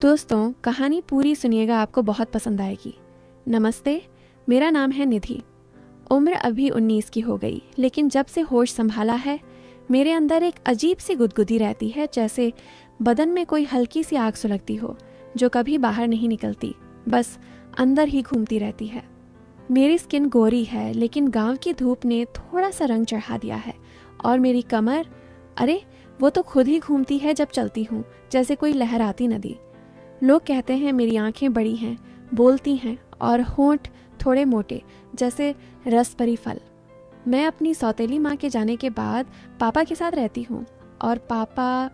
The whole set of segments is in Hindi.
दोस्तों, कहानी पूरी सुनिएगा, आपको बहुत पसंद आएगी। नमस्ते, मेरा नाम है निधि। उम्र अभी 19 की हो गई, लेकिन जब से होश संभाला है मेरे अंदर एक अजीब सी गुदगुदी रहती है, जैसे बदन में कोई हल्की सी आग सुलगती हो जो कभी बाहर नहीं निकलती, बस अंदर ही घूमती रहती है। मेरी स्किन गोरी है, लेकिन गांव की धूप ने थोड़ा सा रंग चढ़ा दिया है। और मेरी कमर, अरे वो तो खुद ही घूमती है जब चलती हूँ, जैसे कोई लहराती नदी। लोग कहते हैं मेरी आंखें बड़ी हैं, बोलती हैं, और होंठ थोड़े मोटे, जैसे रस भरी फल। मैं अपनी सौतेली माँ के जाने के बाद पापा के साथ रहती हूँ, और पापा,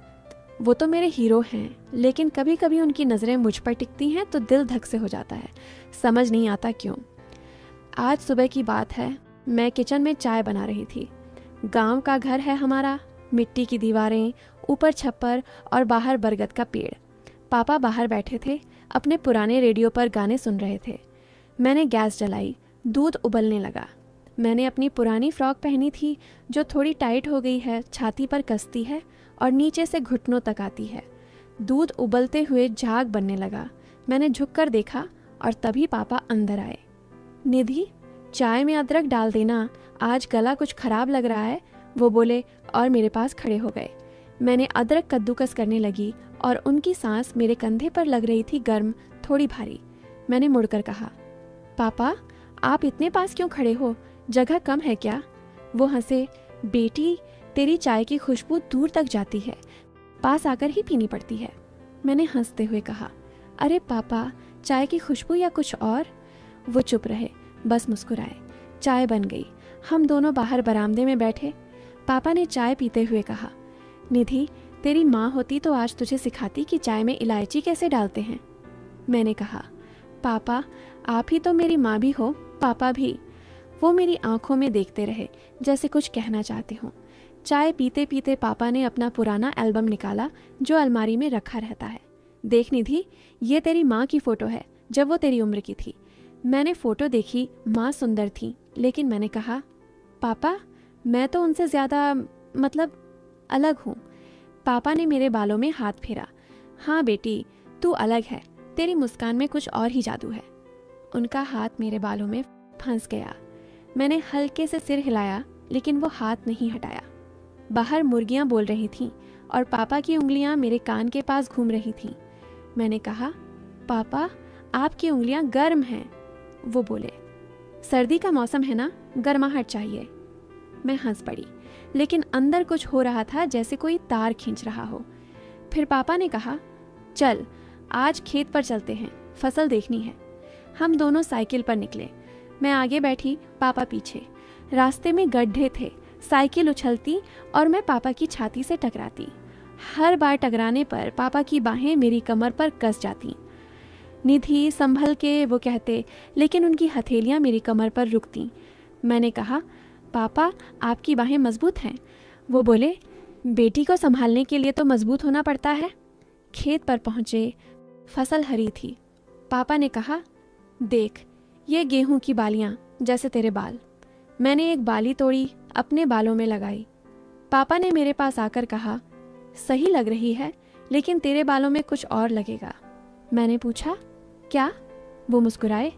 वो तो मेरे हीरो हैं, लेकिन कभी कभी उनकी नज़रें मुझ पर टिकती हैं तो दिल धक से हो जाता है। समझ नहीं आता क्यों। आज सुबह की बात है, मैं किचन में चाय बना रही थी। गांव का घर है हमारा, मिट्टी की दीवारें, ऊपर छप्पर और बाहर बरगद का पेड़। पापा बाहर बैठे थे, अपने पुराने रेडियो पर गाने सुन रहे थे। मैंने गैस जलाई, दूध उबलने लगा। मैंने अपनी पुरानी फ्रॉक पहनी थी जो थोड़ी टाइट हो गई है, छाती पर कसती है और नीचे से घुटनों तक आती है। दूध उबलते हुए झाग बनने लगा। मैंने झुककर देखा और तभी पापा अंदर आए। निधि, चाय में अदरक डाल देना, आज गला कुछ खराब लग रहा है, वो बोले और मेरे पास खड़े हो गए। मैंने अदरक कद्दूकस करने लगी और उनकी सांस मेरे कंधे पर लग रही थी, गर्म, थोड़ी भारी। मैंने मुड़कर कहा, पापा आप इतने पास क्यों खड़े हो, जगह कम है क्या? वो हंसे, बेटी तेरी चाय की खुशबू दूर तक जाती है, पास आकर ही पीनी पड़ती है। मैंने हंसते हुए कहा, अरे पापा, चाय की खुशबू या कुछ और? वो चुप रहे, बस मुस्कुराए। चाय बन गई। हम दोनों बाहर बरामदे में बैठे। पापा ने चाय पीते हुए कहा, निधि तेरी माँ होती तो आज तुझे सिखाती कि चाय में इलायची कैसे डालते हैं। मैंने कहा, पापा आप ही तो मेरी माँ भी हो, पापा भी। वो मेरी आंखों में देखते रहे, जैसे कुछ कहना चाहते हों। चाय पीते पीते पापा ने अपना पुराना एल्बम निकाला जो अलमारी में रखा रहता है। देख निधि, ये तेरी माँ की फ़ोटो है जब वो तेरी उम्र की थी। मैंने फ़ोटो देखी, माँ सुंदर थी, लेकिन मैंने कहा, पापा मैं तो उनसे ज़्यादा, मतलब अलग हूँ। पापा ने मेरे बालों में हाथ फेरा। हाँ बेटी, तू अलग है, तेरी मुस्कान में कुछ और ही जादू है। उनका हाथ मेरे बालों में फंस गया। मैंने हल्के से सिर हिलाया, लेकिन वो हाथ नहीं हटाया। बाहर मुर्गियां बोल रही थीं और पापा की उंगलियां मेरे कान के पास घूम रही थीं। मैंने कहा, पापा आपकी उंगलियां गर्म हैं। वो बोले, सर्दी का मौसम है ना, गर्माहट चाहिए। मैं हंस पड़ी, लेकिन अंदर कुछ हो रहा था, जैसे कोई तार खींच रहा हो। फिर पापा ने कहा, चल आज खेत पर चलते हैं, फसल देखनी है। हम दोनों साइकिल पर निकले। मैं आगे बैठी, पापा पीछे। रास्ते में गड्ढे थे, साइकिल उछलती और मैं पापा की छाती से टकराती। हर बार टकराने पर पापा की बाहें मेरी कमर पर कस जाती। निधि संभल के, वो कहते, लेकिन उनकी हथेलियां मेरी कमर पर रुकती। मैंने कहा, पापा आपकी बाहें मजबूत हैं। वो बोले, बेटी को संभालने के लिए तो मजबूत होना पड़ता है। खेत पर पहुंचे, फसल हरी थी। पापा ने कहा, देख ये गेहूं की बालियां, जैसे तेरे बाल। मैंने एक बाली तोड़ी, अपने बालों में लगाई। पापा ने मेरे पास आकर कहा, सही लग रही है, लेकिन तेरे बालों में कुछ और लगेगा। मैंने पूछा, क्या? वो मुस्कुराए,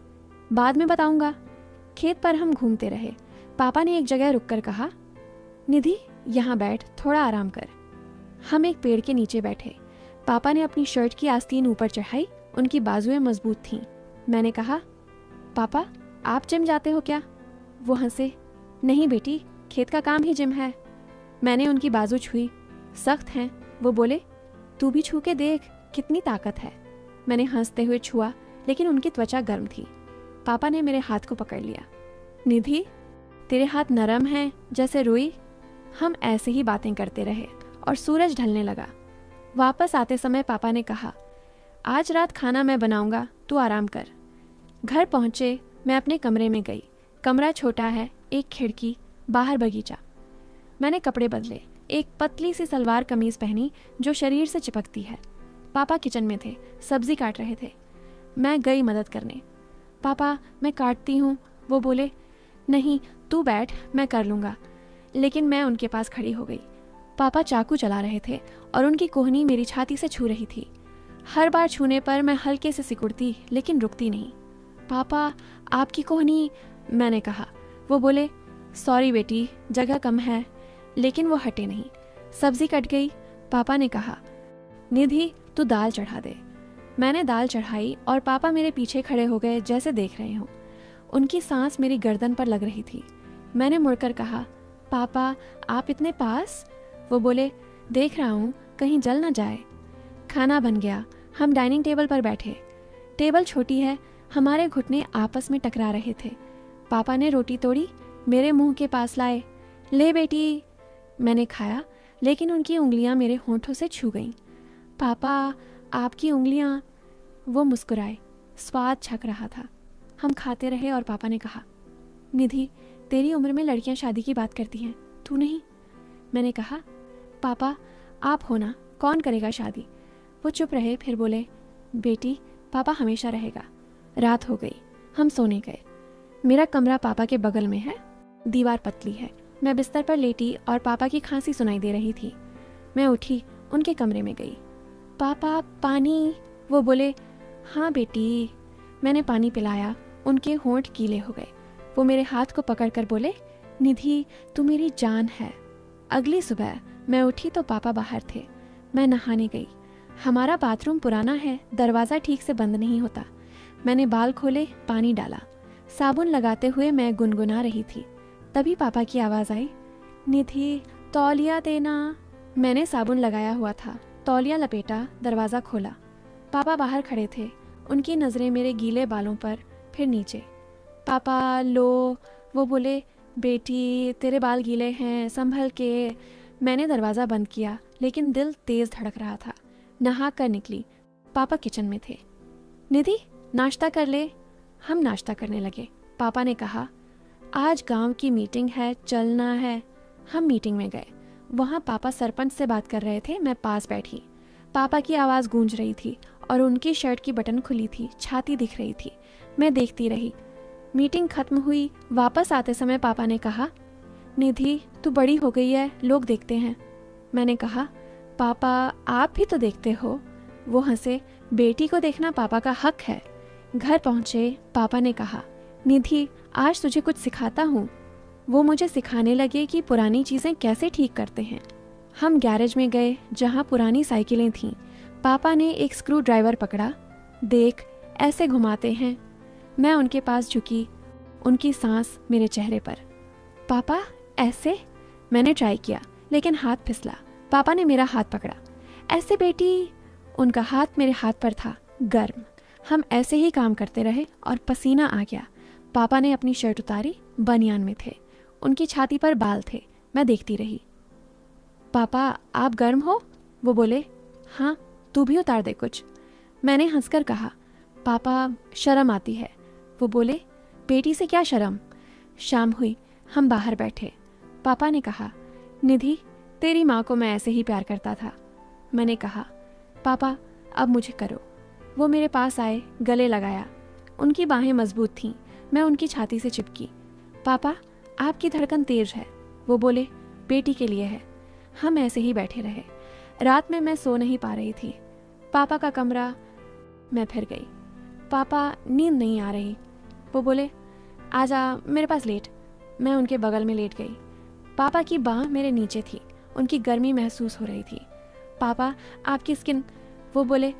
बाद में बताऊंगा। खेत पर हम घूमते रहे। पापा ने एक जगह रुककर कहा, निधि यहाँ बैठ, थोड़ा आराम कर। हम एक पेड़ के नीचे बैठे। पापा ने अपनी शर्ट की आस्तीन ऊपर चढ़ाई, उनकी बाजुएं मजबूत थीं। मैंने कहा, पापा आप जिम जाते हो क्या? वो हंसे, नहीं बेटी, खेत का काम ही जिम है। मैंने उनकी बाजू छुई, सख्त हैं। वो बोले, तू भी छू के देख, कितनी ताकत है। मैंने हंसते हुए छुआ, लेकिन उनकी त्वचा गर्म थी। पापा ने मेरे हाथ को पकड़ लिया। निधि तेरे हाथ नरम हैं, जैसे रुई। हम ऐसे ही बातें करते रहे और सूरज ढलने लगा। वापस आते समय पापा ने कहा, आज रात खाना मैं बनाऊंगा, तू आराम कर। घर पहुंचे, मैं अपने कमरे में गई। कमरा छोटा है, एक खिड़की, बाहर बगीचा। मैंने कपड़े बदले, एक पतली सी सलवार कमीज पहनी जो शरीर से चिपकती है। पापा किचन में थे, सब्जी काट रहे थे। मैं गई मदद करने। पापा मैं काटती हूँ। वो बोले, नहीं तू बैठ, मैं कर लूँगा। लेकिन मैं उनके पास खड़ी हो गई। पापा चाकू चला रहे थे और उनकी कोहनी मेरी छाती से छू रही थी। हर बार छूने पर मैं हल्के से सिकुड़ती लेकिन रुकती नहीं। पापा आपकी कोहनी, मैंने कहा। वो बोले सॉरी बेटी, जगह कम है। लेकिन वो हटे नहीं। सब्जी कट गई। पापा ने कहा निधि तू दाल चढ़ा दे। मैंने दाल चढ़ाई और पापा मेरे पीछे खड़े हो गए जैसे देख रहे हों। उनकी सांस मेरी गर्दन पर लग रही थी। मैंने मुड़कर कहा पापा आप इतने पास? वो बोले देख रहा हूँ कहीं जल ना जाए। खाना बन गया। हम डाइनिंग टेबल पर बैठे। टेबल छोटी है, हमारे घुटने आपस में टकरा रहे थे। पापा ने रोटी तोड़ी, मेरे मुंह के पास लाए। ले बेटी। मैंने खाया लेकिन उनकी उंगलियां मेरे होंठों से छू गईं। पापा आपकी उंगलियां। वो मुस्कुराए। स्वाद छक रहा था। हम खाते रहे और पापा ने कहा निधि तेरी उम्र में लड़कियां शादी की बात करती हैं, तू नहीं। मैंने कहा पापा आप हो ना, कौन करेगा शादी। वो चुप रहे, फिर बोले बेटी पापा हमेशा रहेगा। रात हो गई। हम सोने गए। मेरा कमरा पापा के बगल में है। दीवार पतली है। मैं बिस्तर पर लेटी और पापा की खांसी सुनाई दे रही थी। मैं उठी, उनके कमरे में गई। पापा पानी। वो बोले हाँ बेटी। मैंने पानी पिलाया। उनके होंठ गीले हो गए। वो मेरे हाथ को पकड़कर बोले निधि तू मेरी जान है। अगली सुबह मैं उठी तो पापा बाहर थे। मैं नहाने गई। हमारा बाथरूम पुराना है, दरवाज़ा ठीक से बंद नहीं होता। मैंने बाल खोले, पानी डाला। साबुन लगाते हुए मैं गुनगुना रही थी। तभी पापा की आवाज़ आई निधि तौलिया देना। मैंने साबुन लगाया हुआ था, तौलिया लपेटा, दरवाज़ा खोला। पापा बाहर खड़े थे। उनकी नज़रें मेरे गीले बालों पर, फिर नीचे। पापा लो। वो बोले बेटी तेरे बाल गीले हैं, संभल के। मैंने दरवाज़ा बंद किया लेकिन दिल तेज़ धड़क रहा था। नहा कर निकली। पापा किचन में थे। निधि नाश्ता कर ले। हम नाश्ता करने लगे। पापा ने कहा आज गांव की मीटिंग है, चलना है। हम मीटिंग में गए। वहाँ पापा सरपंच से बात कर रहे थे। मैं पास बैठी। पापा की आवाज़ गूंज रही थी और उनकी शर्ट की बटन खुली थी, छाती दिख रही थी। मैं देखती रही। मीटिंग खत्म हुई। वापस आते समय पापा ने कहा निधि तू बड़ी हो गई है, लोग देखते हैं। मैंने कहा पापा आप भी तो देखते हो। वो हंसे। बेटी को देखना पापा का हक है। घर पहुंचे। पापा ने कहा निधि आज तुझे कुछ सिखाता हूँ। वो मुझे सिखाने लगे कि पुरानी चीज़ें कैसे ठीक करते हैं। हम गैरेज में गए जहाँ पुरानी साइकिलें थीं। पापा ने एक स्क्रू ड्राइवर पकड़ा। देख ऐसे घुमाते हैं। मैं उनके पास झुकी, उनकी सांस मेरे चेहरे पर। पापा ऐसे। मैंने ट्राई किया लेकिन हाथ फिसला। पापा ने मेरा हाथ पकड़ा। ऐसे बेटी। उनका हाथ मेरे हाथ पर था, गर्म। हम ऐसे ही काम करते रहे और पसीना आ गया। पापा ने अपनी शर्ट उतारी, बनियान में थे। उनकी छाती पर बाल थे। मैं देखती रही। पापा आप गर्म हो? वो बोले हाँ, तू भी उतार दे कुछ। मैंने हंसकर कहा पापा शर्म आती है। वो बोले बेटी से क्या शर्म। शाम हुई। हम बाहर बैठे। पापा ने कहा निधि तेरी माँ को मैं ऐसे ही प्यार करता था। मैंने कहा पापा अब मुझे करो। वो मेरे पास आए, गले लगाया। उनकी बाहें मजबूत थीं। मैं उनकी छाती से चिपकी। पापा आपकी धड़कन तेज है। वो बोले बेटी के लिए है। हम ऐसे ही बैठे रहे। रात में मैं सो नहीं पा रही थी। पापा का कमरा। मैं फिर गई। पापा नींद नहीं आ रही। वो बोले आजा मेरे पास लेट। मैं उनके बगल में लेट गई। पापा की बाह मेरे नीचे थी। उनकी गर्मी महसूस हो रही थी। पापा आपकी स्किन। वो बोले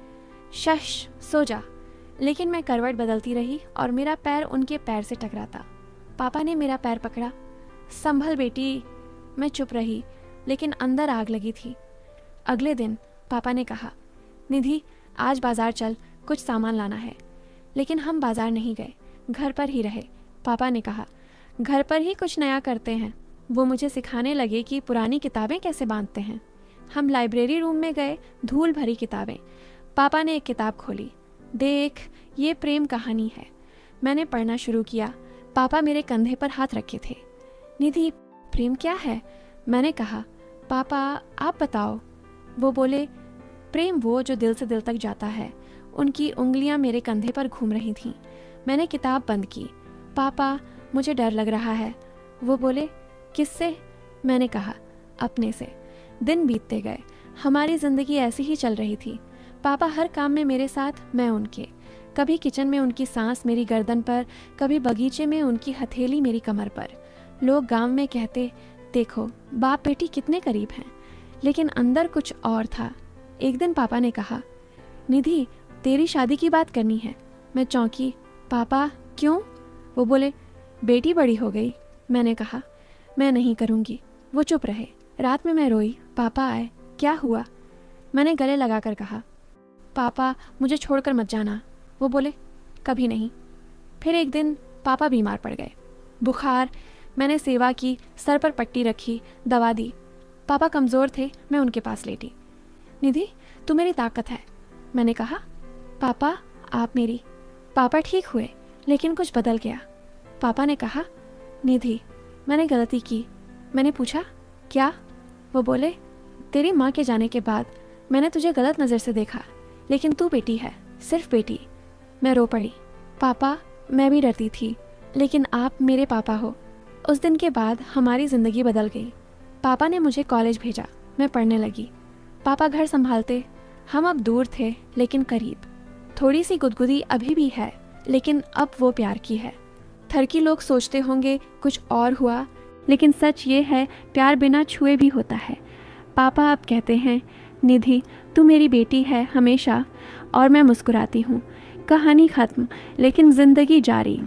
शश सो जा। लेकिन मैं करवट बदलती रही और मेरा पैर उनके पैर से टकराता। पापा ने मेरा पैर पकड़ा। संभल बेटी। मैं चुप रही लेकिन अंदर आग लगी थी। अगले दिन पापा ने कहा निधि आज बाजार चल, कुछ सामान लाना है। लेकिन हम बाजार नहीं गए, घर पर ही रहे। पापा ने कहा घर पर ही कुछ नया करते हैं। वो मुझे सिखाने लगे कि पुरानी किताबें कैसे बांधते हैं। हम लाइब्रेरी रूम में गए, धूल भरी किताबें। पापा ने एक किताब खोली। देख ये प्रेम कहानी है। मैंने पढ़ना शुरू किया। पापा मेरे कंधे पर हाथ रखे थे। निधि प्रेम क्या है? मैंने कहा पापा आप बताओ। वो बोले प्रेम वो जो दिल से दिल तक जाता है। उनकी उंगलियां मेरे कंधे पर घूम रही थीं। मैंने किताब बंद की। पापा मुझे डर लग रहा है। वो बोले किससे? मैंने कहा अपने से। दिन बीतते गए। हमारी जिंदगी ऐसी ही चल रही थी। पापा हर काम में मेरे साथ, मैं उनके। कभी किचन में उनकी सांस मेरी गर्दन पर, कभी बगीचे में उनकी हथेली मेरी कमर पर। लोग गांव में कहते, देखो बाप बेटी कितने करीब हैं, लेकिन अंदर कुछ और था। एक दिन पापा ने कहा, निधि तेरी शादी की बात करनी है। मैं चौंकी, पापा क्यों? वो बोले, बेटी बड़ी हो गई। मैंने कहा, मैं नहीं करूँगी। वो चुप रहे। रात में मैं रोई। पापा आए, क्या हुआ? मैंने गले लगाकर कहा, पापा मुझे छोड़कर मत जाना। वो बोले, कभी नहीं। फिर एक दिन पापा बीमार पड़ गए, बुखार। मैंने सेवा की, सर पर पट्टी रखी, दवा दी। पापा कमज़ोर थे, मैं उनके पास लेटी। निधि तू मेरी ताकत है। मैंने कहा, पापा आप मेरी। पापा ठीक हुए, लेकिन कुछ बदल गया। पापा ने कहा, निधि मैंने गलती की। मैंने पूछा, क्या? वो बोले, तेरी माँ के जाने के बाद मैंने तुझे गलत नज़र से देखा, लेकिन तू बेटी है, सिर्फ बेटी। मैं रो पड़ी। पापा मैं भी डरती थी, लेकिन आप मेरे पापा हो। उस दिन के बाद हमारी ज़िंदगी बदल गई। पापा ने मुझे कॉलेज भेजा, मैं पढ़ने लगी। पापा घर संभालते। हम अब दूर थे, लेकिन करीब। थोड़ी सी गुदगुदी अभी भी है, लेकिन अब वो प्यार की है। थरकी लोग सोचते होंगे कुछ और हुआ, लेकिन सच ये है, प्यार बिना छुए भी होता है। पापा अब कहते हैं, निधि तू मेरी बेटी है हमेशा। और मैं मुस्कुराती हूँ। कहानी ख़त्म, लेकिन ज़िंदगी जारी।